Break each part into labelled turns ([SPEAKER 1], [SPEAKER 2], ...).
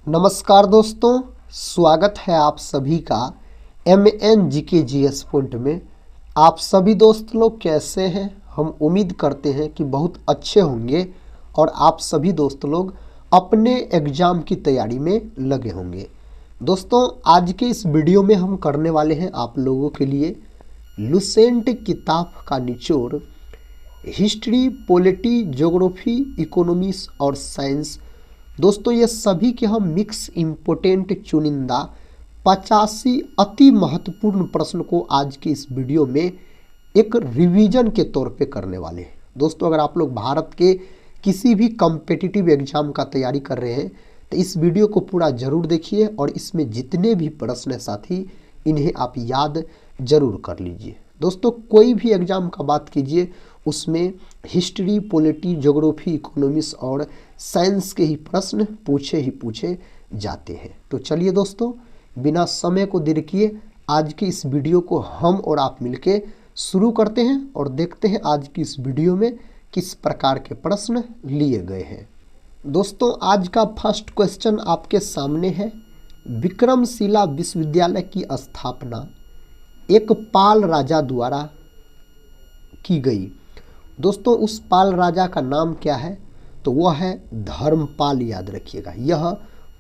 [SPEAKER 1] नमस्कार दोस्तों, स्वागत है आप सभी का MNGKGS पॉइंट में। आप सभी दोस्त लोग कैसे हैं? हम उम्मीद करते हैं कि बहुत अच्छे होंगे और आप सभी दोस्त लोग अपने एग्ज़ाम की तैयारी में लगे होंगे। दोस्तों, आज के इस वीडियो में हम करने वाले हैं आप लोगों के लिए लुसेंट किताब का निचोड़, हिस्ट्री, पॉलिटी, ज्योग्राफी, इकोनॉमिक्स और साइंस। दोस्तों, ये सभी के हम मिक्स इम्पोर्टेंट चुनिंदा 85 अति महत्वपूर्ण प्रश्न को आज के इस वीडियो में एक रिवीजन के तौर पे करने वाले हैं। दोस्तों, अगर आप लोग भारत के किसी भी कॉम्पिटिटिव एग्जाम का तैयारी कर रहे हैं तो इस वीडियो को पूरा जरूर देखिए और इसमें जितने भी प्रश्न हैं साथी, इन्हें आप याद जरूर कर लीजिए। दोस्तों, कोई भी एग्जाम का बात कीजिए उसमें हिस्ट्री, पॉलिटी, ज्योग्राफी, इकोनॉमिक्स और साइंस के ही प्रश्न पूछे जाते हैं। तो चलिए दोस्तों, बिना समय को देर किए आज की इस वीडियो को हम और आप मिलके शुरू करते हैं और देखते हैं आज की इस वीडियो में किस प्रकार के प्रश्न लिए गए हैं। दोस्तों, आज का फर्स्ट क्वेश्चन आपके सामने है। विक्रमशिला विश्वविद्यालय की स्थापना एक पाल राजा द्वारा की गई। दोस्तों, उस पाल राजा का नाम क्या है? तो वह है धर्मपाल। याद रखिएगा, यह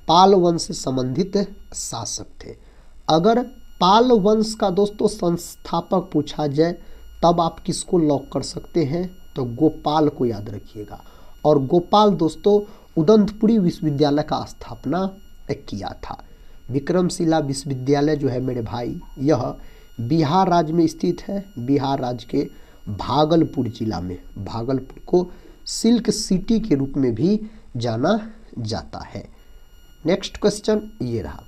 [SPEAKER 1] पाल वंश से संबंधित शासक थे। अगर पाल वंश का दोस्तों संस्थापक पूछा जाए तब आप किसको लॉक कर सकते हैं? तो गोपाल को याद रखिएगा। और गोपाल दोस्तों उदंतपुरी विश्वविद्यालय का स्थापना किया था। विक्रमशिला विश्वविद्यालय जो है मेरे भाई, यह बिहार राज्य में स्थित है। बिहार राज्य के भागलपुर जिला में। भागलपुर को सिल्क सिटी के रूप में भी जाना जाता है। नेक्स्ट क्वेश्चन ये रहा।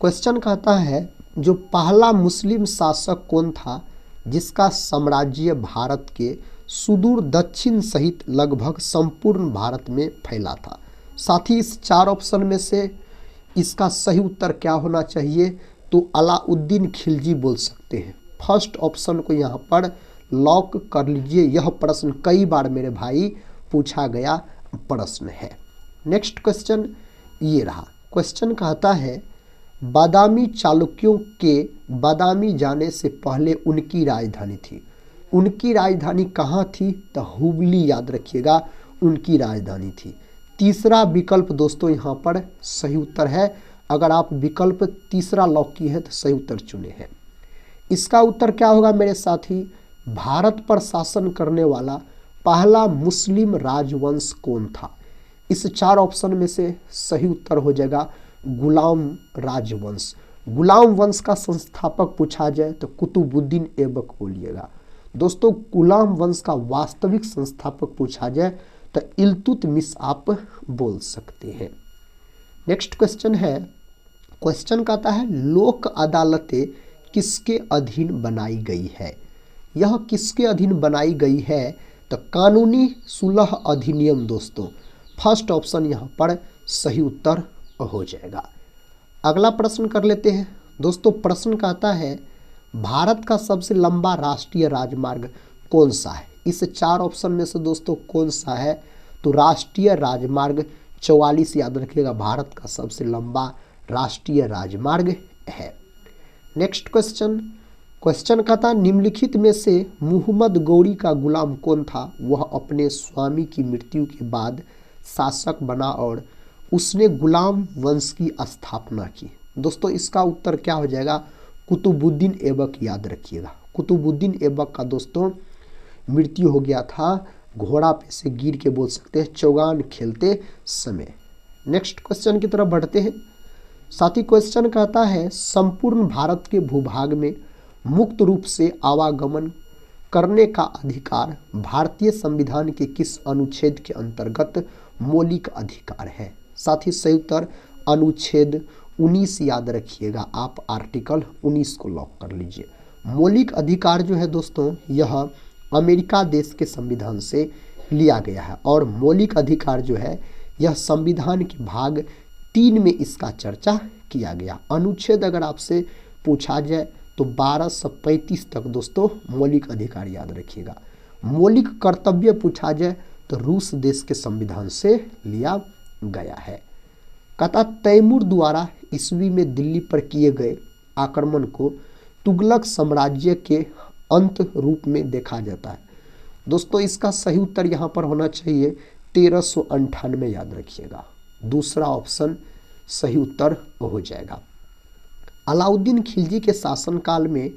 [SPEAKER 1] क्वेश्चन कहता है, जो पहला मुस्लिम शासक कौन था जिसका साम्राज्य भारत के सुदूर दक्षिण सहित लगभग संपूर्ण भारत में फैला था? साथ ही इस चार ऑप्शन में से इसका सही उत्तर क्या होना चाहिए? तो अलाउद्दीन खिलजी बोल सकते हैं। फर्स्ट ऑप्शन को यहाँ पर लॉक कर लीजिए। यह प्रश्न कई बार मेरे भाई पूछा गया प्रश्न है। नेक्स्ट क्वेश्चन ये रहा। क्वेश्चन कहता है, बादामी चालुक्यों के बादामी जाने से पहले उनकी राजधानी थी। उनकी राजधानी कहाँ थी? तो हुबली। याद रखिएगा, उनकी राजधानी थी। तीसरा विकल्प दोस्तों यहाँ पर सही उत्तर है। अगर आप विकल्प तीसरा लॉक किए हैं तो सही उत्तर चुने हैं। इसका उत्तर क्या होगा मेरे साथी? भारत पर शासन करने वाला पहला मुस्लिम राजवंश कौन था? इस चार ऑप्शन में से सही उत्तर हो जाएगा गुलाम राजवंश। गुलाम वंश का संस्थापक पूछा जाए तो कुतुबुद्दीन ऐबक बोलिएगा। दोस्तों, गुलाम वंश का वास्तविक संस्थापक पूछा जाए तो इल्तुतमिश आप बोल सकते हैं। नेक्स्ट क्वेश्चन है। क्वेश्चन कहता है, लोक अदालतें किसके अधीन बनाई गई है? यह किसके अधीन बनाई गई है? तो कानूनी सुलह अधिनियम। दोस्तों, फर्स्ट ऑप्शन यहाँ पर सही उत्तर हो जाएगा। अगला प्रश्न कर लेते हैं। दोस्तों, प्रश्न कहता है, भारत का सबसे लंबा राष्ट्रीय राजमार्ग कौन सा है? इस चार ऑप्शन में से दोस्तों कौन सा है? तो राष्ट्रीय राजमार्ग 44 याद रखिएगा, भारत का सबसे लंबा राष्ट्रीय राजमार्ग है। Next question. क्वेश्चन कहता, निम्नलिखित में से मुहम्मद गौरी का गुलाम कौन था? वह अपने स्वामी की मृत्यु के बाद शासक बना और उसने गुलाम वंश की स्थापना की। दोस्तों, इसका उत्तर क्या हो जाएगा? कुतुबुद्दीन ऐबक। याद रखिएगा, कुतुबुद्दीन ऐबक का दोस्तों मृत्यु हो गया था घोड़ा पे से गिर के बोल सकते हैं, चौगान खेलते समय। नेक्स्ट क्वेश्चन की तरफ बढ़ते हैं। साथ ही क्वेश्चन कहता है, संपूर्ण भारत के भूभाग में मुक्त रूप से आवागमन करने का अधिकार भारतीय संविधान के किस अनुच्छेद के अंतर्गत मौलिक अधिकार है? साथ ही सही उत्तर अनुच्छेद 19 याद रखिएगा, आप आर्टिकल 19 को लॉक कर लीजिए। मौलिक अधिकार जो है दोस्तों, यह अमेरिका देश के संविधान से लिया गया है और मौलिक अधिकार जो है यह संविधान के भाग 3 में इसका चर्चा किया गया। अनुच्छेद अगर आपसे पूछा जाए तो 1235 तक दोस्तों मौलिक अधिकार याद रखिएगा। मौलिक कर्तव्य पूछा जाए तो रूस देश के संविधान से लिया गया है। कहता तैमूर द्वारा ईस्वी में दिल्ली पर किए गए आक्रमण को तुगलक साम्राज्य के अंत रूप में देखा जाता है। दोस्तों इसका सही उत्तर यहाँ पर होना चाहिए 1398, याद रखिएगा। दूसरा ऑप्शन सही उत्तर हो जाएगा। अलाउद्दीन खिलजी के शासनकाल में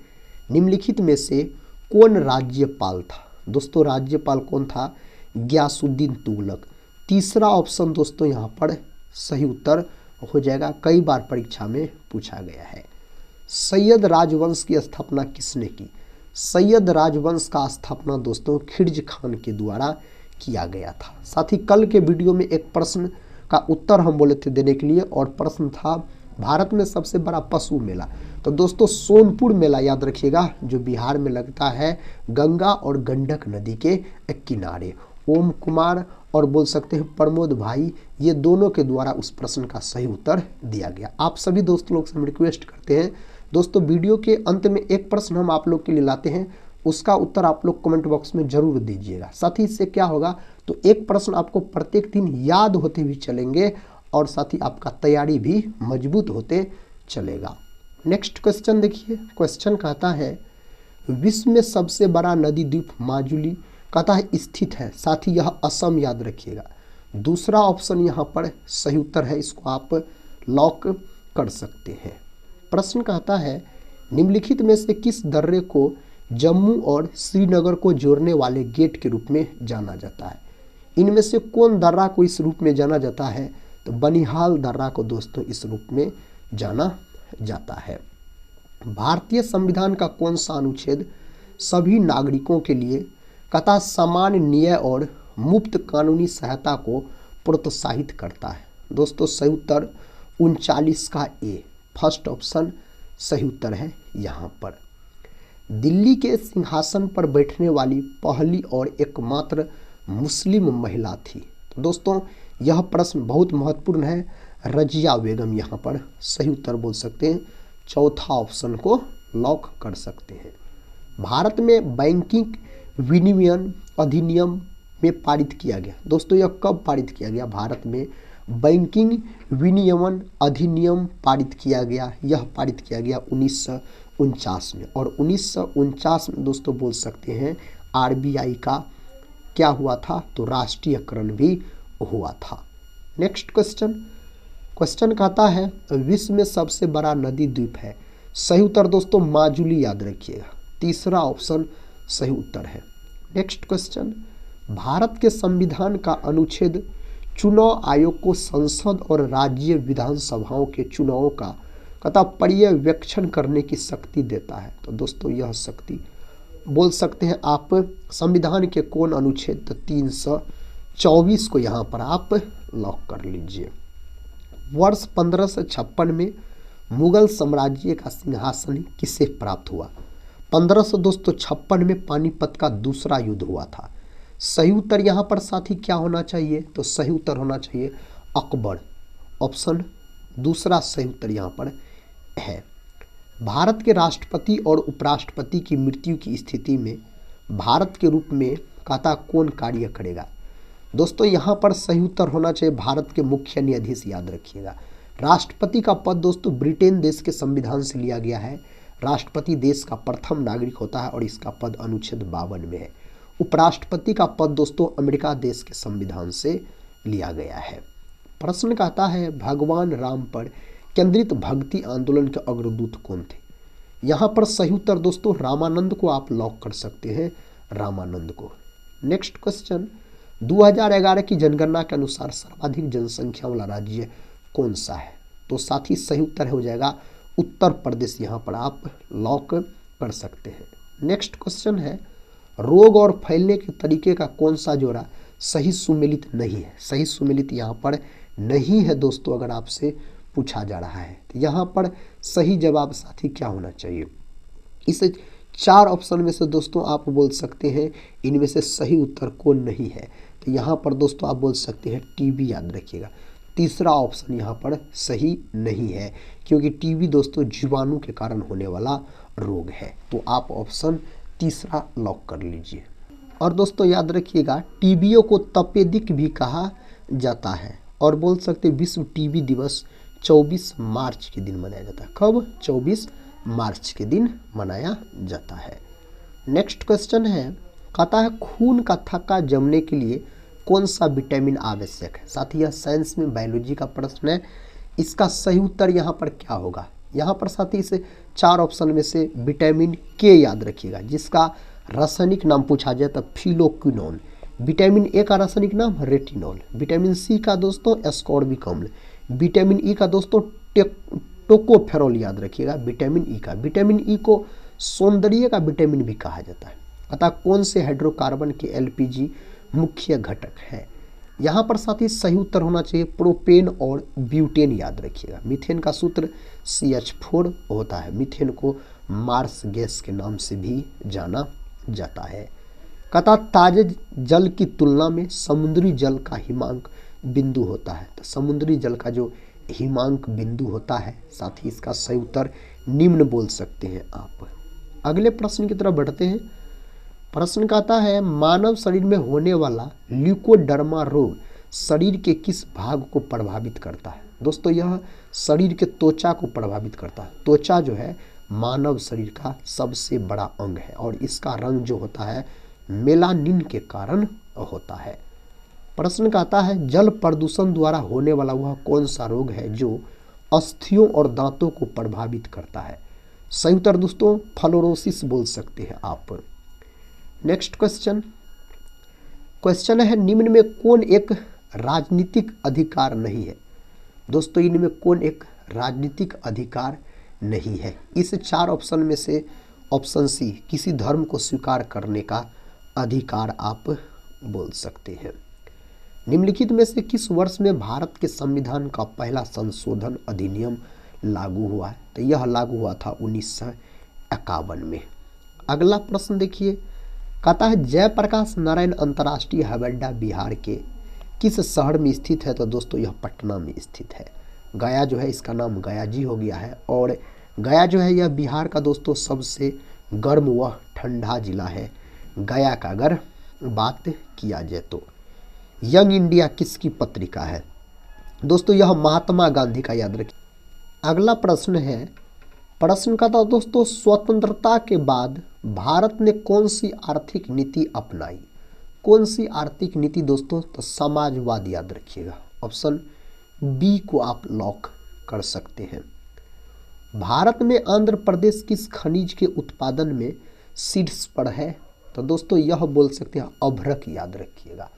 [SPEAKER 1] निम्नलिखित में से कौन राज्यपाल था? दोस्तों राज्यपाल कौन था? गियासुद्दीन तुगलक। तीसरा ऑप्शन दोस्तों यहाँ पर सही उत्तर हो जाएगा, कई बार परीक्षा में पूछा गया है। सैयद राजवंश की स्थापना किसने की? सैयद राजवंश का स्थापना दोस्तों खिलजी खान के द्वारा किया गया था। साथ ही कल के वीडियो में एक प्रश्न का उत्तर हम बोले थे देने के लिए, और प्रश्न था भारत में सबसे बड़ा पशु मेला। तो दोस्तों सोनपुर मेला याद रखिएगा, जो बिहार में लगता है गंगा और गंडक नदी के किनारे। ओम कुमार और बोल सकते हैं प्रमोद भाई, ये दोनों के द्वारा उस प्रश्न का सही उत्तर दिया गया। आप सभी दोस्त लोग से हम रिक्वेस्ट करते हैं दोस्तों, वीडियो के अंत में एक प्रश्न हम आप लोग के लिए लाते हैं, उसका उत्तर आप लोग कमेंट बॉक्स में जरूर दीजिएगा। साथ ही इससे क्या होगा, तो एक प्रश्न आपको प्रत्येक दिन याद होते हुए चलेंगे और साथ ही आपका तैयारी भी मजबूत होते चलेगा। नेक्स्ट क्वेश्चन देखिए। क्वेश्चन कहता है विश्व में सबसे बड़ा नदी द्वीप माजुली कहता है स्थित है। साथ ही यह असम, याद रखिएगा। दूसरा ऑप्शन यहाँ पर सही उत्तर है, इसको आप लॉक कर सकते हैं। प्रश्न कहता है निम्नलिखित में से किस दर्रे को जम्मू और श्रीनगर को जोड़ने वाले गेट के रूप में जाना जाता है? इनमें से कौन दर्रा को इस रूप में जाना जाता है? तो बनिहाल दर्रा को दोस्तों इस रूप में जाना जाता है। भारतीय संविधान का कौन सा अनुच्छेद सभी नागरिकों के लिए कहता समान न्याय और मुफ्त कानूनी सहायता को प्रोत्साहित करता है? दोस्तों सही उत्तर 39 का ए, फर्स्ट ऑप्शन सही उत्तर है यहाँ पर। दिल्ली के सिंहासन पर बैठने वाली पहली और एकमात्र मुस्लिम महिला थी? तो दोस्तों यह प्रश्न बहुत महत्वपूर्ण है, रजिया बेगम यहाँ पर सही उत्तर बोल सकते हैं। चौथा ऑप्शन को लॉक कर सकते हैं। भारत में बैंकिंग विनियमन अधिनियम में पारित किया गया। दोस्तों यह कब पारित किया गया? भारत में बैंकिंग विनियमन अधिनियम पारित किया गया, यह पारित किया गया 1949 में। और 1949 में दोस्तों बोल सकते हैं आरबीआई का क्या हुआ था? तो राष्ट्रीयकरण भी हुआ था। Next question. क्वेश्चन कहता है विश्व में सबसे बड़ा नदी द्वीप है? सही उत्तर दोस्तों माजुली, याद रखिएगा। तीसरा ऑप्शन सही उत्तर है। Next question. भारत के संविधान का अनुच्छेद चुनाव आयोग को संसद और राज्य विधानसभाओं के चुनावों का कहता पर्यवेक्षण करने की शक्ति देता है? तो दोस्तों यह शक्ति बोल सकते हैं आप संविधान के कौन अनुच्छेद? तो 324 को यहाँ पर आप लॉक कर लीजिए। वर्ष 1556 में मुगल साम्राज्य का सिंहासन किसे प्राप्त हुआ? 1556 में पानीपत का दूसरा युद्ध हुआ था। सही उत्तर यहाँ पर साथी क्या होना चाहिए? तो सही उत्तर होना चाहिए अकबर। ऑप्शन दूसरा सही उत्तर यहाँ पर है। भारत के राष्ट्रपति और उपराष्ट्रपति की मृत्यु की स्थिति में भारत के रूप में कहता कौन कार्य करेगा? दोस्तों यहाँ पर सही उत्तर होना चाहिए भारत के मुख्य न्यायाधीश, याद रखिएगा। राष्ट्रपति का पद दोस्तों ब्रिटेन देश के संविधान से लिया गया है। राष्ट्रपति देश का प्रथम नागरिक होता है और इसका पद अनुच्छेद 52 में है। उपराष्ट्रपति का पद दोस्तों अमेरिका देश के संविधान से लिया गया है। प्रश्न कहता है भगवान राम पर केंद्रित भक्ति आंदोलन के अग्रदूत कौन थे? यहाँ पर सही उत्तर दोस्तों रामानंद को आप लॉक कर सकते हैं, रामानंद को। Next question. 2011 की जनगणना के अनुसार सर्वाधिक जनसंख्या वाला राज्य कौन सा है? तो साथ ही सही उत्तर हो जाएगा उत्तर प्रदेश, यहाँ पर आप लॉक कर सकते हैं। नेक्स्ट क्वेश्चन है रोग और फैलने के तरीके का कौन सा जोड़ा सही सुमेलित नहीं है? सही सुमेलित यहाँ पर नहीं है दोस्तों, अगर आपसे पूछा जा रहा है तो यहाँ पर सही जवाब साथी क्या होना चाहिए? इस 4 ऑप्शन में से दोस्तों आप बोल सकते हैं इनमें से सही उत्तर कौन नहीं है? तो यहाँ पर दोस्तों आप बोल सकते हैं टीबी, याद रखिएगा। तीसरा ऑप्शन यहाँ पर सही नहीं है, क्योंकि टीबी दोस्तों जीवाणु के कारण होने वाला रोग है। तो आप ऑप्शन तीसरा लॉक कर लीजिए। और दोस्तों याद रखिएगा टीबीओ को तपेदिक भी कहा जाता है। और बोल सकते विश्व टीबी दिवस 24 मार्च के दिन मनाया जाता है। कब? 24 मार्च के दिन मनाया जाता है। नेक्स्ट क्वेश्चन है, कहता है खून का थक्का जमने के लिए कौन सा विटामिन आवश्यक है। साथ ही यह साइंस में बायोलॉजी का प्रश्न है। इसका सही उत्तर यहाँ पर क्या होगा? यहाँ पर साथी इसे 4 ऑप्शन में से विटामिन के याद रखिएगा, जिसका रासायनिक नाम पूछा जाए तो फिलोक्विनोन। विटामिन ए का रासायनिक नाम रेटिनॉल। विटामिन सी का दोस्तों एस्कॉर्बिक अम्ल। विटामिन ई का दोस्तों टोकोफेरॉल याद रखिएगा। विटामिन ई को सौंदर्य का विटामिन भी कहा जाता है। अतः कौन से हाइड्रोकार्बन के एलपीजी मुख्य घटक है? यहाँ पर साथ ही सही उत्तर होना चाहिए प्रोपेन और ब्यूटेन याद रखिएगा। मीथेन का सूत्र CH4 होता है। मीथेन को मार्स गैस के नाम से भी जाना जाता है। कहता ताजे जल की तुलना में समुद्री जल का हिमांक बिंदु होता है। तो समुद्री जल का जो हिमांक बिंदु होता है, साथ ही इसका सही उत्तर निम्न बोल सकते हैं आप। अगले प्रश्न की तरफ बढ़ते हैं। प्रश्न कहता है मानव शरीर में होने वाला ल्यूकोडर्मा रोग शरीर के किस भाग को प्रभावित करता है? दोस्तों यह शरीर के त्वचा को प्रभावित करता है। त्वचा जो है मानव शरीर का सबसे बड़ा अंग है और इसका रंग जो होता है मेलानिन के कारण होता है। प्रश्न कहता है जल प्रदूषण द्वारा होने वाला वह कौन सा रोग है जो अस्थियों और दांतों को प्रभावित करता है? सही उत्तर दोस्तों फ्लोरोसिस बोल सकते हैं आप। नेक्स्ट क्वेश्चन है निम्न में कौन एक राजनीतिक अधिकार नहीं है? दोस्तों इनमें कौन एक राजनीतिक अधिकार नहीं है? इस 4 ऑप्शन में से ऑप्शन सी किसी धर्म को स्वीकार करने का अधिकार आप बोल सकते हैं। निम्नलिखित में से किस वर्ष में भारत के संविधान का पहला संशोधन अधिनियम लागू हुआ है? तो यह लागू हुआ था 1951 में। अगला प्रश्न देखिए, कहता है जयप्रकाश नारायण अंतर्राष्ट्रीय हवाई अड्डा बिहार के किस शहर में स्थित है? तो दोस्तों यह पटना में स्थित है। गया जो है इसका नाम गया जी हो गया है और गया जो है यह बिहार का दोस्तों सबसे गर्म व ठंडा जिला है। गया का अगर बात किया जाए तो यंग इंडिया किसकी पत्रिका है? दोस्तों यह महात्मा गांधी का याद रखिए। अगला प्रश्न है, प्रश्न का था दोस्तों स्वतंत्रता के बाद भारत ने कौन सी आर्थिक नीति अपनाई? कौन सी आर्थिक नीति दोस्तों? तो समाजवाद याद रखिएगा। ऑप्शन बी को आप लॉक कर सकते हैं। भारत में आंध्र प्रदेश किस खनिज के उत्पादन में शीर्ष पर है? तो दोस्तों यह बोल सकते हैं अभ्रक याद रखिएगा।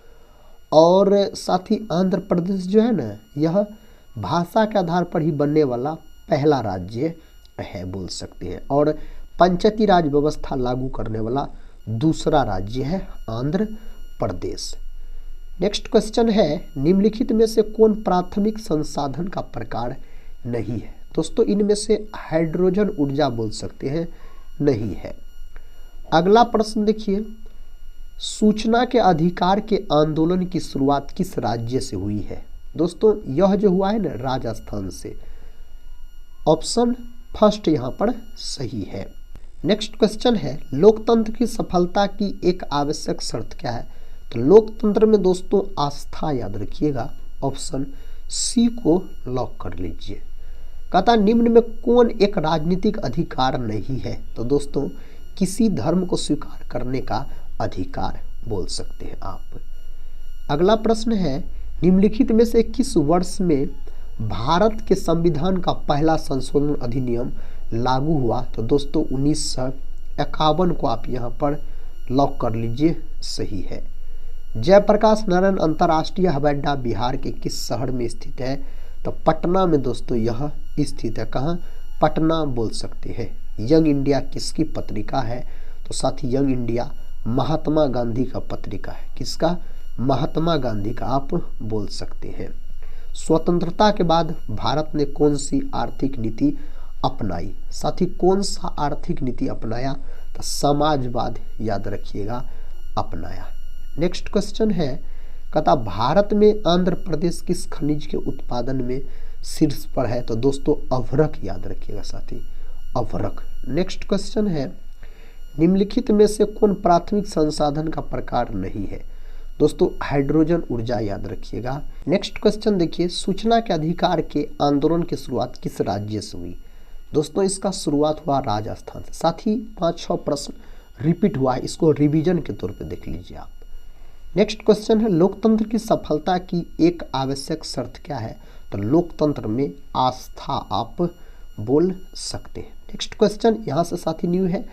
[SPEAKER 1] और साथ ही आंध्र प्रदेश जो है ना यह भाषा के आधार पर ही बनने वाला पहला राज्य है बोल सकते हैं और पंचायती राज व्यवस्था लागू करने वाला दूसरा राज्य है आंध्र प्रदेश। नेक्स्ट क्वेश्चन है निम्नलिखित में से कौन प्राथमिक संसाधन का प्रकार नहीं है? दोस्तों इनमें से हाइड्रोजन ऊर्जा बोल सकते हैं नहीं है। अगला प्रश्न देखिए, सूचना के अधिकार के आंदोलन की शुरुआत किस राज्य से हुई है? दोस्तों यह जो हुआ है ना राजस्थान से। ऑप्शन फर्स्ट यहाँ पर सही है। नेक्स्ट क्वेश्चन है लोकतंत्र की सफलता की एक आवश्यक शर्त क्या है? तो लोकतंत्र में दोस्तों आस्था याद रखिएगा। ऑप्शन सी को लॉक कर लीजिए। कहता निम्न में कौन एक राजनीतिक अधिकार नहीं है? तो दोस्तों किसी धर्म को स्वीकार करने का अधिकार बोल सकते हैं आप। अगला प्रश्न है निम्नलिखित में से किस वर्ष में भारत के संविधान का पहला संशोधन अधिनियम लागू हुआ? तो दोस्तों 1951 को आप यहाँ पर लॉक कर लीजिए, सही है। जयप्रकाश नारायण अंतर्राष्ट्रीय हवाई अड्डा बिहार के किस शहर में स्थित है? तो पटना में दोस्तों यह स्थित है। कहाँ? पटना बोल सकते हैं। यंग इंडिया किसकी पत्रिका है? तो साथ ही यंग इंडिया महात्मा गांधी का पत्रिका है। किसका? महात्मा गांधी का आप बोल सकते हैं। स्वतंत्रता के बाद भारत ने कौन सी आर्थिक नीति अपनाई? साथ ही कौन सा आर्थिक नीति अपनाया? तो समाजवाद याद रखिएगा अपनाया। नेक्स्ट क्वेश्चन है कहता भारत में आंध्र प्रदेश किस खनिज के उत्पादन में शीर्ष पर है? तो दोस्तों अभ्रक याद रखिएगा साथी, अभ्रक। नेक्स्ट क्वेश्चन है निम्नलिखित में से कौन प्राथमिक संसाधन का प्रकार नहीं है? दोस्तों हाइड्रोजन ऊर्जा याद रखिएगा। नेक्स्ट क्वेश्चन देखिए, सूचना के अधिकार के आंदोलन की शुरुआत किस राज्य से हुई? दोस्तों इसका शुरुआत हुआ राजस्थान से। साथ ही 5-6 प्रश्न रिपीट हुआ है, इसको रिवीजन के तौर पे देख लीजिए आप। नेक्स्ट क्वेश्चन है, लोकतंत्र की सफलता की एक आवश्यक शर्त क्या है? तो लोकतंत्र में आस्था आप बोल सकते हैं। नेक्स्ट क्वेश्चन यहाँ से साथी न्यू है,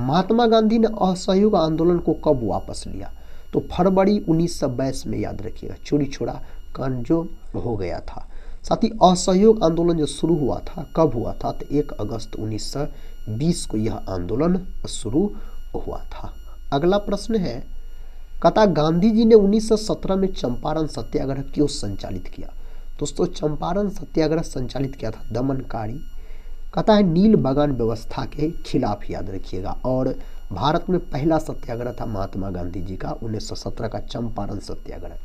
[SPEAKER 1] महात्मा गांधी ने असहयोग आंदोलन को कब वापस लिया? तो फरवरी 1922 में याद रखिएगा, चोरी छोड़ा कांड जो हो गया था। साथ ही असहयोग आंदोलन जो शुरू हुआ था कब हुआ था? तो 1 अगस्त 1920 को यह आंदोलन शुरू हुआ था। अगला प्रश्न है, कथा गांधी जी ने 1917 में चंपारण सत्याग्रह क्यों संचालित किया? दोस्तों चंपारण सत्याग्रह संचालित किया था दमनकारी कथा है नील बगान व्यवस्था के खिलाफ, याद रखिएगा। और भारत में पहला सत्याग्रह था महात्मा गांधी जी का 1917 का चंपारण सत्याग्रह।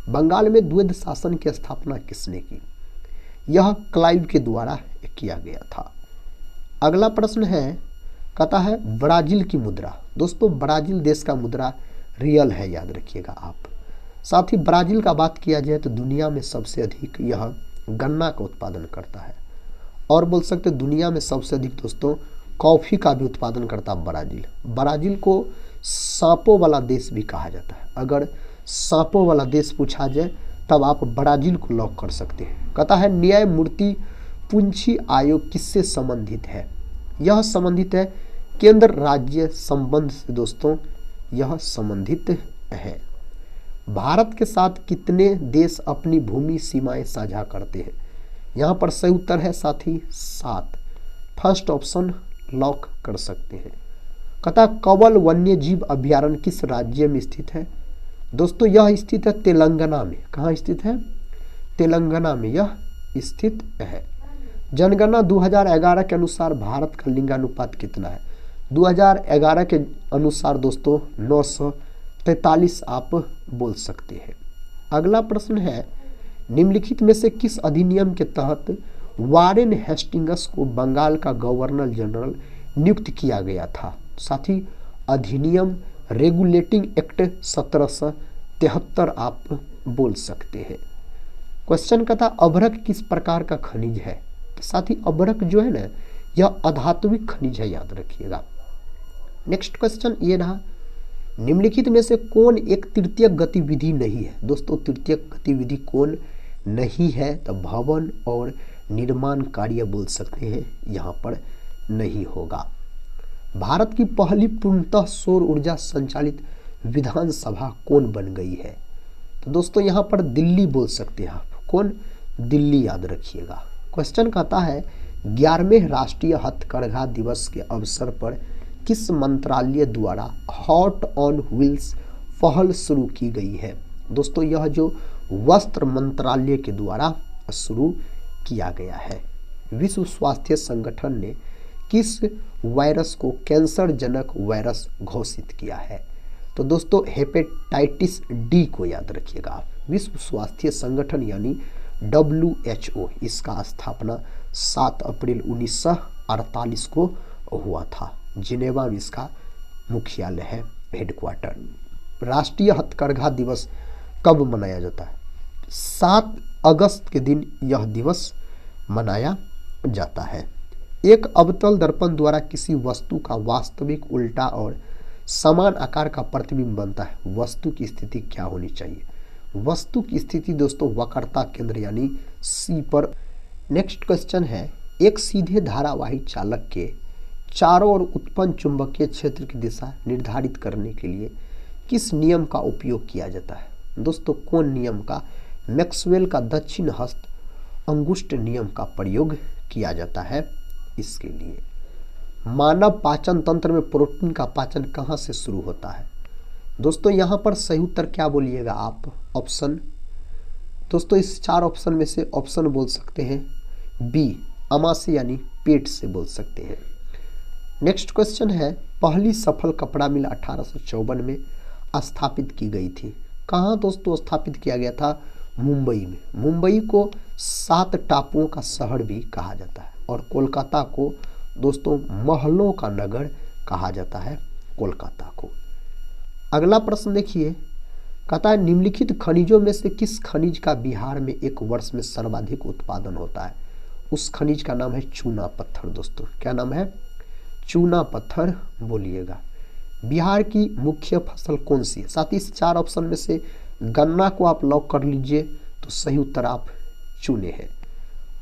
[SPEAKER 1] बंगाल में द्वैध शासन की स्थापना किसने की? यह क्लाइव के द्वारा किया गया था। अगला प्रश्न है, कहता है ब्राजील की मुद्रा। दोस्तों ब्राजील देश का मुद्रा रियल है, याद रखिएगा आप। साथ ही ब्राजील का बात किया जाए तो दुनिया में सबसे अधिक यह गन्ना का उत्पादन करता है, और बोल सकते दुनिया में सबसे अधिक दोस्तों कॉफ़ी का भी उत्पादन करता है ब्राजील। ब्राजील को सांपों वाला देश भी कहा जाता है। अगर सांपों वाला देश पूछा जाए तब आप ब्राजील को लॉक कर सकते हैं। कहता है न्यायमूर्ति पूंछी आयोग किससे संबंधित है? यह संबंधित है केंद्र राज्य संबंध से दोस्तों, यह संबंधित है। भारत के साथ कितने देश अपनी भूमि सीमाएं साझा करते हैं? यहाँ पर सही उत्तर है साथी 7। फर्स्ट ऑप्शन लॉक कर सकते हैं। कथा कवल वन्य जीव अभ्यारण्य किस राज्य में स्थित है? दोस्तों यह स्थित है तेलंगाना में। कहाँ स्थित है? तेलंगाना में यह स्थित है। जनगणना 2011 के अनुसार भारत का लिंगानुपात कितना है? 2011 के अनुसार दोस्तों 943 आप बोल सकते हैं। अगला प्रश्न है, निम्नलिखित में से किस अधिनियम के तहत वारेन हेस्टिंग्स को बंगाल का गवर्नर जनरल नियुक्त किया गया था? साथ ही अधिनियम रेगुलेटिंग एक्ट 1773 आप बोल सकते हैं। क्वेश्चन का था अभ्रक किस प्रकार का खनिज है? साथ ही अभ्रक जो है ना यह अधात्विक खनिज है, याद रखिएगा। नेक्स्ट क्वेश्चन ये रहा, निम्नलिखित में से कौन एक तृतीयक गतिविधि नहीं है? दोस्तों तृतीयक गतिविधि कौन नहीं है? तो भवन और निर्माण कार्य बोल सकते हैं, यहाँ पर नहीं होगा। भारत की पहली पूर्णतः सौर ऊर्जा संचालित विधानसभा कौन बन गई है? तो दोस्तों यहाँ पर दिल्ली बोल सकते हैं आप। कौन? दिल्ली, याद रखिएगा। क्वेश्चन कहता है 11वें राष्ट्रीय हथकरघा दिवस के अवसर पर किस मंत्रालय द्वारा हॉट ऑन व्हील्स पहल शुरू की गई है? दोस्तों यह जो वस्त्र मंत्रालय के द्वारा शुरू किया गया है। विश्व स्वास्थ्य संगठन ने किस वायरस को कैंसर जनक वायरस घोषित किया है? तो दोस्तों हेपेटाइटिस डी को याद रखिएगा आप। विश्व स्वास्थ्य संगठन यानी WHO, इसका स्थापना 7 अप्रैल 1948 को हुआ था। जिनेवा में इसका मुख्यालय है, हेडक्वार्टर। राष्ट्रीय हथकरघा दिवस कब मनाया जाता है? 7 अगस्त के दिन यह दिवस मनाया जाता है। एक अवतल दर्पण द्वारा किसी वस्तु का वास्तविक उल्टा और समान आकार का प्रतिबिंब बनता है। वस्तु की स्थिति क्या होनी चाहिए? वस्तु की स्थिति दोस्तों वक्रता केंद्र यानी C पर। नेक्स्ट क्वेश्चन है, एक सीधे धारावाही चालक के चारों ओर उत्पन्न चुंबकीय क्षेत्र की दिशा निर्धारित करने के लिए किस नियम का उपयोग किया जाता है? दोस्तों कौन नियम का? मैक्सवेल का दक्षिण हस्त अंगुष्ठ नियम का प्रयोग किया जाता है इसके लिए। मानव पाचन तंत्र में प्रोटीन का पाचन कहाँ से शुरू होता है? दोस्तों यहाँ पर सही उत्तर क्या बोलिएगा आप? ऑप्शन। दोस्तों इस 4 ऑप्शन में से ऑप्शन बोल सकते हैं B, आमाशय यानी पेट से बोल सकते हैं। नेक्स्ट क्वेश्चन है, पहली सफल कपड़ा मिल 1854 में स्थापित की गई थी। कहाँ दोस्तों स्थापित किया गया था? मुंबई में। मुंबई को 7 टापुओं का शहर भी कहा जाता है और कोलकाता को दोस्तों महलों का नगर कहा जाता है, कोलकाता को। अगला प्रश्न देखिए, कहता है निम्नलिखित खनिजों में से किस खनिज का बिहार में एक वर्ष में सर्वाधिक उत्पादन होता है। उस खनिज का नाम है चूना पत्थर। दोस्तों क्या नाम है? चूना पत्थर बोलिएगा। बिहार की मुख्य फसल कौन सी है? साथ ही इस 4 ऑप्शन में से गन्ना को आप लॉक कर लीजिए, तो सही उत्तर आप चुने हैं।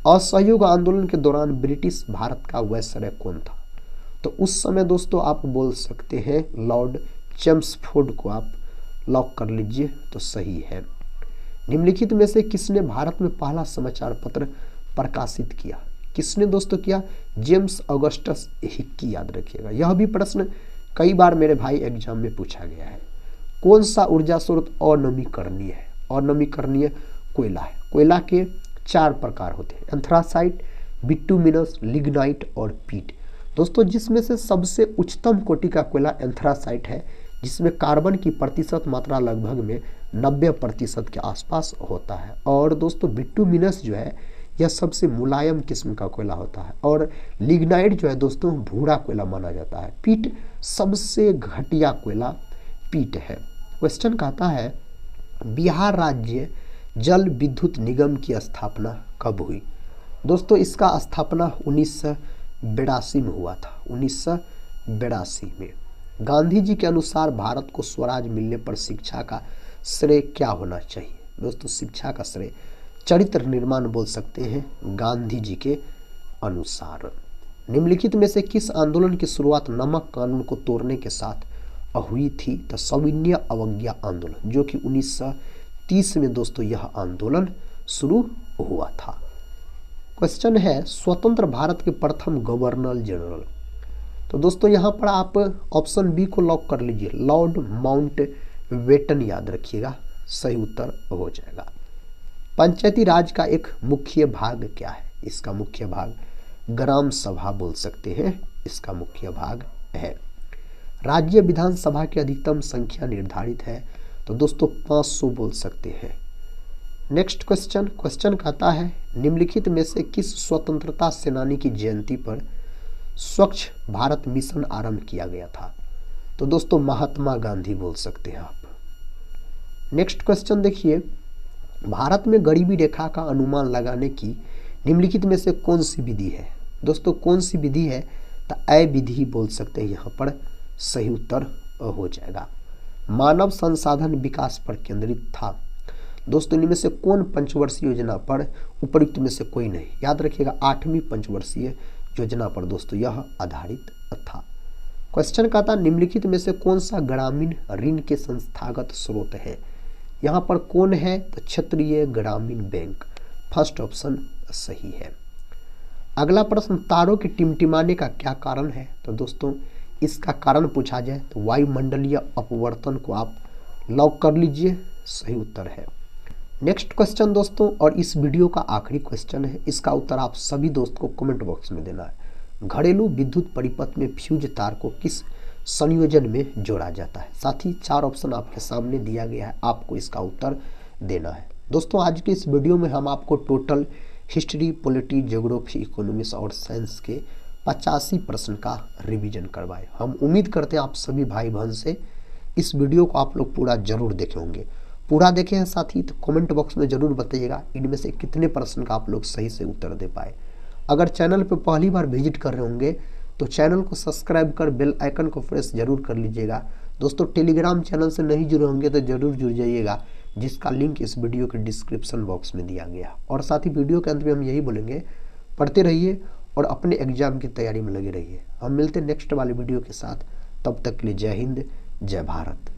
[SPEAKER 1] असहयोग आंदोलन के दौरान ब्रिटिश भारत का वायसराय कौन था? तो उस समय दोस्तों आप बोल सकते हैं लॉर्ड चेम्सफोर्ड को आप लॉक कर लीजिए, तो सही है। निम्नलिखित में से किसने भारत में पहला समाचार पत्र प्रकाशित किया? किसने दोस्तों किया? जेम्स ऑगस्टस हिक्की, याद रखिएगा। यह भी प्रश्न कई बार मेरे भाई एग्जाम में पूछा गया है। कौन सा ऊर्जा स्रोत अनवीकरणीय है? अनवीकरणीय कोयला है। कोयला के 4 प्रकार होते हैं, एंथ्रासाइट, बिटुमिनस, लिग्नाइट और पीट। दोस्तों जिसमें से सबसे उच्चतम कोटि का कोयला एंथ्रासाइट है, जिसमें कार्बन की प्रतिशत मात्रा लगभग में 90% के आसपास होता है। और दोस्तों बिटुमिनस जो है यह सबसे मुलायम किस्म का कोयला होता है। और लिग्नाइट जो है दोस्तों भूरा कोयला माना जाता है। पीट सबसे घटिया कोयला पीट है। क्वेश्चन कहता है बिहार राज्य जल विद्युत निगम की स्थापना कब हुई? दोस्तों इसका स्थापना 1982 में हुआ था। 1982 में। गांधी जी के अनुसार भारत को स्वराज मिलने पर शिक्षा का श्रेय क्या होना चाहिए? दोस्तों शिक्षा का श्रेय चरित्र निर्माण बोल सकते हैं गांधी जी के अनुसार। निम्नलिखित में से किस आंदोलन की शुरुआत नमक कानून को तोड़ने के साथ हुई थी? तो सविनय अवज्ञा आंदोलन, जो कि 1930 में दोस्तों यह आंदोलन शुरू हुआ था। क्वेश्चन है स्वतंत्र भारत के प्रथम गवर्नर जनरल। तो दोस्तों यहाँ पर आप ऑप्शन बी को लॉक कर लीजिए, लॉर्ड माउंटबेटन, याद रखिएगा, सही उत्तर हो जाएगा। पंचायती राज का एक मुख्य भाग क्या है? इसका मुख्य भाग ग्राम सभा बोल सकते हैं, इसका मुख्य भाग है। राज्य विधानसभा की अधिकतम संख्या निर्धारित है, तो दोस्तों 500 बोल सकते हैं। नेक्स्ट क्वेश्चन कहता है निम्नलिखित में से किस स्वतंत्रता सेनानी की जयंती पर स्वच्छ भारत मिशन आरंभ किया गया था? तो दोस्तों महात्मा गांधी बोल सकते हैं आप। नेक्स्ट क्वेश्चन देखिए, भारत में गरीबी रेखा का अनुमान लगाने की निम्नलिखित में से कौन सी विधि है? दोस्तों कौन सी विधि है? तो अ विधि बोल सकते हैं, यहाँ पर सही उत्तर हो जाएगा। मानव संसाधन विकास पर केंद्रित था। दोस्तों इनमें से कौन पंचवर्षीय योजना पर उपयुक्त में से कोई नहीं? याद रखिएगा 8वीं पंचवर्षीय योजना पर दोस्तों यह आधारित था। क्वेश्चन का था निम्नलिखित में से कौन सा ग्रामीण ऋण के संस्थागत स्रोत है? यहाँ पर कौन है? तो क्षेत्रीय ग्रामीण बैंक, फर्स्ट ऑप्शन सही है। अगला प्रश्न तारों के टिमटिमाने का क्या कारण है? तो दोस्तों इसका कारण पूछा जाए तो वायुमंडलीय अपवर्तन को आप लॉक कर लीजिए, सही उत्तर है। नेक्स्ट क्वेश्चन दोस्तों, और इस वीडियो का आखिरी क्वेश्चन है, इसका उत्तर आप सभी दोस्त को कमेंट बॉक्स में देना है। घरेलू विद्युत परिपथ में फ्यूज तार को किस संयोजन में जोड़ा जाता है? साथ ही 4 ऑप्शन आपके सामने दिया गया है, आपको इसका उत्तर देना है। दोस्तों आज के इस वीडियो में हम आपको total history, polity, geography, economics और साइंस के 85 प्रश्न का रिवीजन करवाए। हम उम्मीद करते हैं आप सभी भाई बहन से इस वीडियो को आप लोग पूरा जरूर देखे होंगे। पूरा देखे हैं साथ ही तो कमेंट बॉक्स में जरूर बताइएगा इनमें से कितने प्रश्न का आप लोग सही से उत्तर दे पाए। अगर चैनल पर पहली बार विजिट कर रहे होंगे तो चैनल को सब्सक्राइब कर बेल आइकन को प्रेस जरूर कर लीजिएगा। दोस्तों टेलीग्राम चैनल से नहीं जुड़े होंगे तो जरूर जुड़ जाइएगा, जिसका लिंक इस वीडियो के डिस्क्रिप्शन बॉक्स में दिया गया। और साथ ही वीडियो के अंत में हम यही बोलेंगे, पढ़ते रहिए और अपने एग्जाम की तैयारी में लगे रहिए। हम मिलते हैं नेक्स्ट वाले वीडियो के साथ, तब तक के लिए जय हिंद, जय भारत।